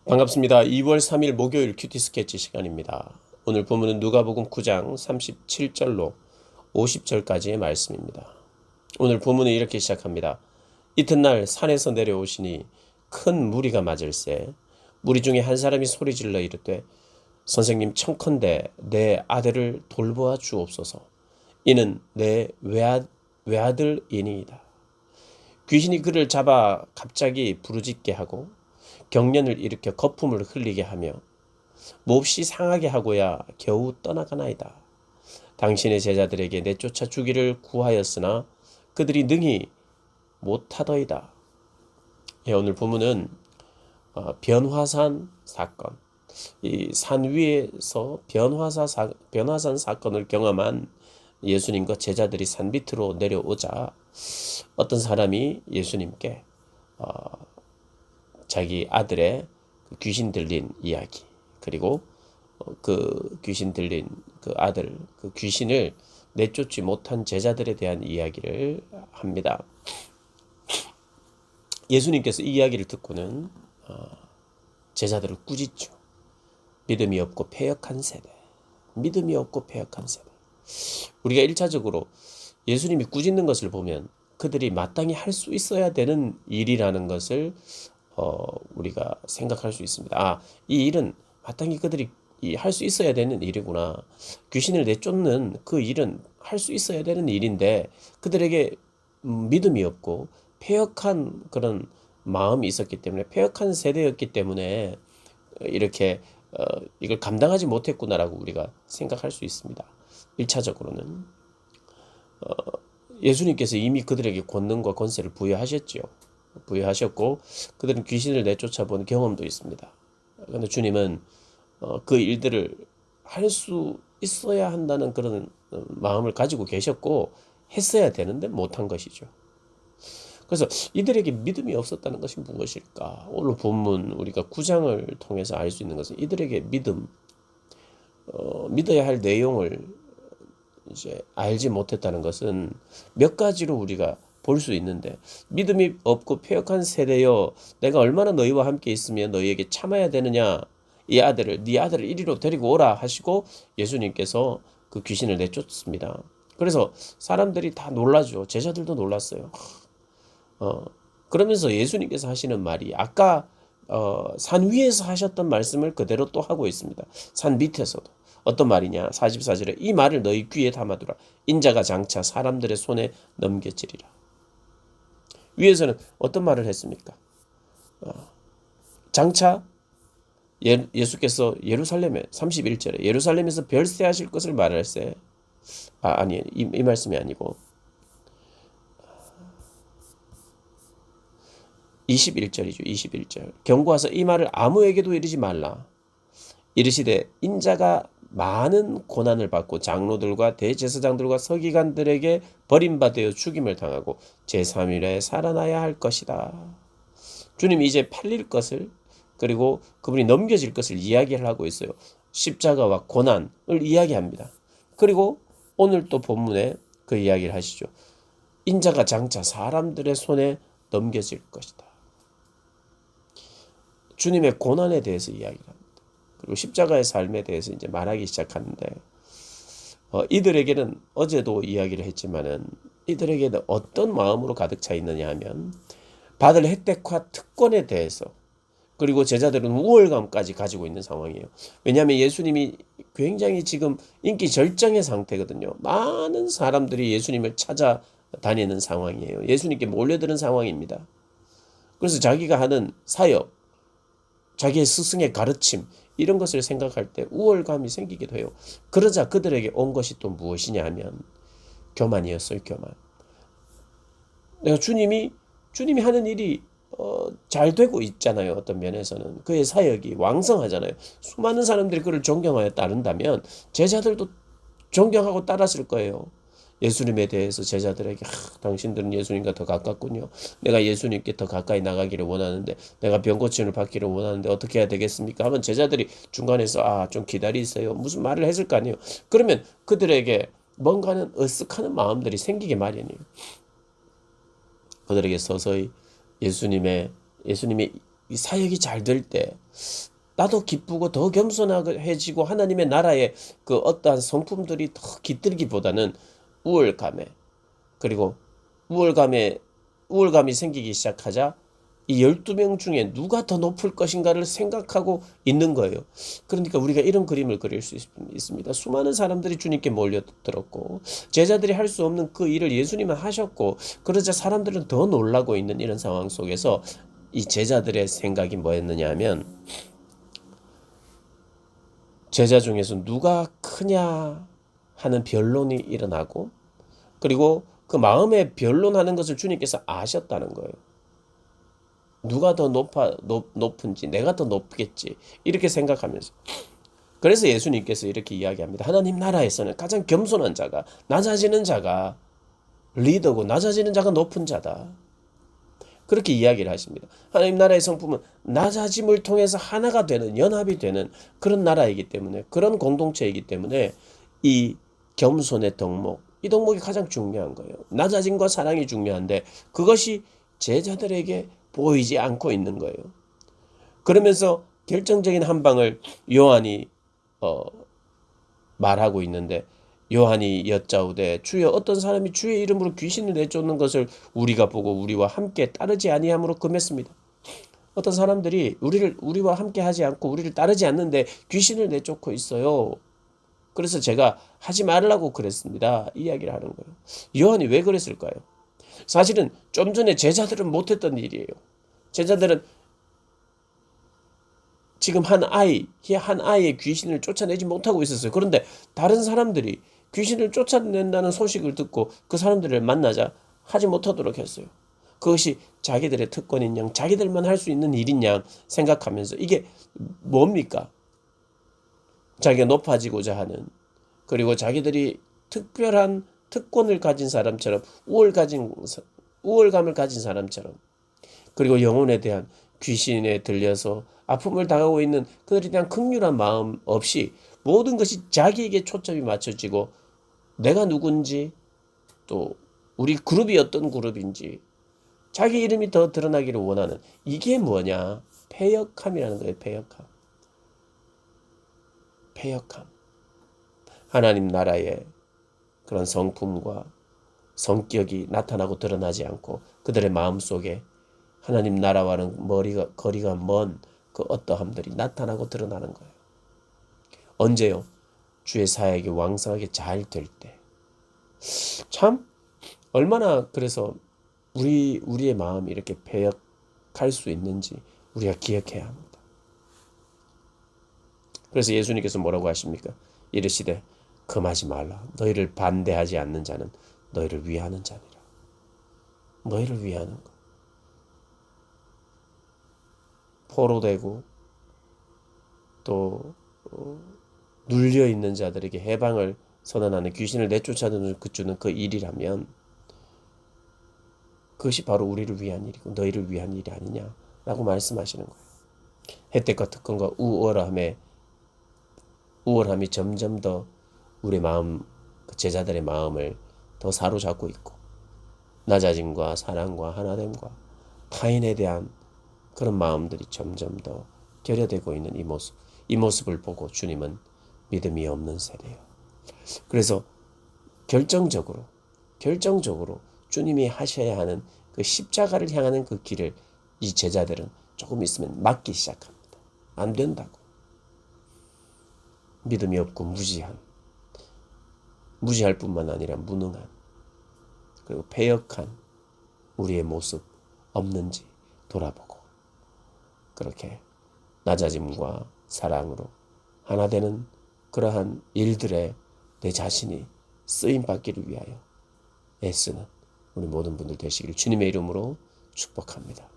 반갑습니다. 2월 3일 목요일 큐티 스케치 시간입니다. 오늘 본문은 누가복음 9장 37절로 50절까지의 말씀입니다. 오늘 본문은 이렇게 시작합니다. 이튿날 산에서 내려오시니 큰 무리가 맞을세 무리 중에 한 사람이 소리질러 이르되 선생님 청컨대 내 아들을 돌보아 주옵소서. 이는 내 외아들이니이다. 귀신이 그를 잡아 갑자기 부르짖게 하고 경련을 일으켜 거품을 흘리게 하며 몹시 상하게 하고야 겨우 떠나가나이다. 당신의 제자들에게 내쫓아 주기를 구하였으나 그들이 능히 못하더이다. 예, 오늘 본문은 변화산 사건, 이 산 위에서 변화산 사건을 경험한 예수님과 제자들이 산 밑으로 내려오자 어떤 사람이 예수님께 자기 아들의 귀신 들린 이야기, 그리고 그 귀신 들린 그 아들, 그 귀신을 내쫓지 못한 제자들에 대한 이야기를 합니다. 예수님께서 이 이야기를 듣고는 제자들을 꾸짖죠. 믿음이 없고 패역한 세대. 믿음이 없고 패역한 세대. 우리가 1차적으로 예수님이 꾸짖는 것을 보면 그들이 마땅히 할 수 있어야 되는 일이라는 것을 우리가 생각할 수 있습니다. 이 일은 마땅히 그들이 할 수 있어야 되는 일이구나. 귀신을 내쫓는 그 일은 할 수 있어야 되는 일인데 그들에게 믿음이 없고 패역한 그런 마음이 있었기 때문에, 패역한 세대였기 때문에 이렇게 이걸 감당하지 못했구나라고 우리가 생각할 수 있습니다. 1차적으로는 예수님께서 이미 그들에게 권능과 권세를 부여하셨고 그들은 귀신을 내쫓아 본 경험도 있습니다. 그런데 주님은 그 일들을 할 수 있어야 한다는 그런 마음을 가지고 계셨고 했어야 되는데 못한 것이죠. 그래서 이들에게 믿음이 없었다는 것이 무엇일까? 오늘 본문 우리가 9장을 통해서 알 수 있는 것은 이들에게 믿어야 할 내용을 이제 알지 못했다는 것은 몇 가지로 우리가 볼 수 있는데, 믿음이 없고 패역한 세대여 내가 얼마나 너희와 함께 있으면 너희에게 참아야 되느냐, 네 아들을 이리로 데리고 오라 하시고 예수님께서 그 귀신을 내쫓습니다. 그래서 사람들이 다 놀라죠. 제자들도 놀랐어요. 그러면서 예수님께서 하시는 말이 아까 산 위에서 하셨던 말씀을 그대로 또 하고 있습니다. 산 밑에서도. 어떤 말이냐? 44절에 이 말을 너희 귀에 담아두라. 인자가 장차 사람들의 손에 넘겨지리라. 위에서는 어떤 말을 했습니까? 장차 예수께서 예루살렘에 31절에 예루살렘에서 별세하실 것을 말할세. 아니, 이 말씀이 아니고 21절이죠. 21절. 경고하사 이 말을 아무에게도 이르지 말라. 이르시되 인자가 많은 고난을 받고 장로들과 대제사장들과 서기관들에게 버림받아 죽임을 당하고 제3일에 살아나야 할 것이다. 주님이 이제 팔릴 것을, 그리고 그분이 넘겨질 것을 이야기를 하고 있어요. 십자가와 고난을 이야기합니다. 그리고 오늘 또 본문에 그 이야기를 하시죠. 인자가 장차 사람들의 손에 넘겨질 것이다. 주님의 고난에 대해서 이야기를 합니다. 그리고 십자가의 삶에 대해서 이제 말하기 시작하는데, 이들에게는 어제도 이야기를 했지만은 이들에게는 어떤 마음으로 가득 차 있느냐 하면 받을 혜택과 특권에 대해서, 그리고 제자들은 우월감까지 가지고 있는 상황이에요. 왜냐하면 예수님이 굉장히 지금 인기 절정의 상태거든요. 많은 사람들이 예수님을 찾아다니는 상황이에요. 예수님께 몰려드는 상황입니다. 그래서 자기가 하는 사역, 자기의 스승의 가르침, 이런 것을 생각할 때 우월감이 생기기도 해요. 그러자 그들에게 온 것이 또 무엇이냐 하면 교만이었어요. 교만. 내가 주님이 하는 일이 잘 되고 있잖아요. 어떤 면에서는 그의 사역이 왕성하잖아요. 수많은 사람들이 그를 존경하여 따른다면 제자들도 존경하고 따랐을 거예요. 예수님에 대해서 제자들에게 당신들은 예수님과 더 가깝군요. 내가 예수님께 더 가까이 나가기를 원하는데, 내가 병 고침을 받기를 원하는데 어떻게 해야 되겠습니까? 하면 제자들이 중간에서 좀 기다리세요. 무슨 말을 했을 거 아니에요. 그러면 그들에게 뭔가는 으쓱하는 마음들이 생기게 마련이에요. 그들에게 서서히 예수님이 이 사역이 잘 될 때 나도 기쁘고 더 겸손해지고 하나님의 나라의 그 어떠한 성품들이 더 깃들기보다는 우월감에, 그리고 우월감이 생기기 시작하자 이 12명 중에 누가 더 높을 것인가를 생각하고 있는 거예요. 그러니까 우리가 이런 그림을 그릴 수 있습니다. 수많은 사람들이 주님께 몰려들었고 제자들이 할 수 없는 그 일을 예수님은 하셨고, 그러자 사람들은 더 놀라고 있는 이런 상황 속에서 이 제자들의 생각이 뭐였느냐 하면, 제자 중에서 누가 크냐 하는 변론이 일어나고, 그리고 그 마음에 변론하는 것을 주님께서 아셨다는 거예요. 누가 더 높은지, 내가 더 높겠지, 이렇게 생각하면서. 그래서 예수님께서 이렇게 이야기합니다. 하나님 나라에서는 가장 겸손한 자가, 낮아지는 자가 리더고 낮아지는 자가 높은 자다. 그렇게 이야기를 하십니다. 하나님 나라의 성품은 낮아짐을 통해서 하나가 되는, 연합이 되는 그런 나라이기 때문에, 그런 공동체이기 때문에 이 겸손의 덕목, 이 덕목이 가장 중요한 거예요. 낮아짐과 사랑이 중요한데 그것이 제자들에게 보이지 않고 있는 거예요. 그러면서 결정적인 한 방을 요한이 말하고 있는데, 요한이 여짜오되 주여 어떤 사람이 주의 이름으로 귀신을 내쫓는 것을 우리가 보고 우리와 함께 따르지 아니함으로 금했습니다. 어떤 사람들이 우리와 함께 하지 않고 우리를 따르지 않는데 귀신을 내쫓고 있어요. 그래서 제가 하지 말라고 그랬습니다. 이야기를 하는 거예요. 요한이 왜 그랬을까요? 사실은 좀 전에 제자들은 못했던 일이에요. 제자들은 지금 한 아이의 귀신을 쫓아내지 못하고 있었어요. 그런데 다른 사람들이 귀신을 쫓아낸다는 소식을 듣고 그 사람들을 만나자 하지 못하도록 했어요. 그것이 자기들의 특권인 양, 자기들만 할 수 있는 일인 양 생각하면서, 이게 뭡니까? 자기가 높아지고자 하는, 그리고 자기들이 특별한 특권을 가진 사람처럼, 우월감을 가진 사람처럼, 그리고 영혼에 대한, 귀신에 들려서 아픔을 당하고 있는 그들에 대한 긍휼한 마음 없이 모든 것이 자기에게 초점이 맞춰지고, 내가 누군지, 또 우리 그룹이 어떤 그룹인지, 자기 이름이 더 드러나기를 원하는, 이게 뭐냐? 패역함이라는 거예요. 패역함. 하나님 나라의 그런 성품과 성격이 나타나고 드러나지 않고 그들의 마음속에 하나님 나라와는 거리가 먼 그 어떠함들이 나타나고 드러나는 거예요. 언제요? 주의 사역이 왕성하게 잘 될 때. 참 얼마나, 그래서 우리의 마음이 이렇게 패역할 수 있는지 우리가 기억해야 합니다. 그래서 예수님께서 뭐라고 하십니까? 이르시되 금하지 말라. 너희를 반대하지 않는 자는 너희를 위하는 자니라. 너희를 위하는 것. 포로되고 또 눌려 있는 자들에게 해방을 선언하는, 귀신을 내쫓아주는 그 일이라면 그것이 바로 우리를 위한 일이고 너희를 위한 일이 아니냐라고 말씀하시는 거예요. 혜택과 특권과 우월함이 점점 더 우리 마음, 제자들의 마음을 더 사로잡고 있고, 낮아짐과 사랑과 하나됨과 타인에 대한 그런 마음들이 점점 더 결여되고 있는 이 모습을 보고 주님은 믿음이 없는 세대예요. 그래서 결정적으로 주님이 하셔야 하는 그 십자가를 향하는 그 길을 이 제자들은 조금 있으면 막기 시작합니다. 안 된다고. 믿음이 없고 무지할 뿐만 아니라 무능한, 그리고 패역한 우리의 모습 없는지 돌아보고, 그렇게 낮아짐과 사랑으로 하나 되는 그러한 일들에 내 자신이 쓰임 받기를 위하여 애쓰는 우리 모든 분들 되시기를 주님의 이름으로 축복합니다.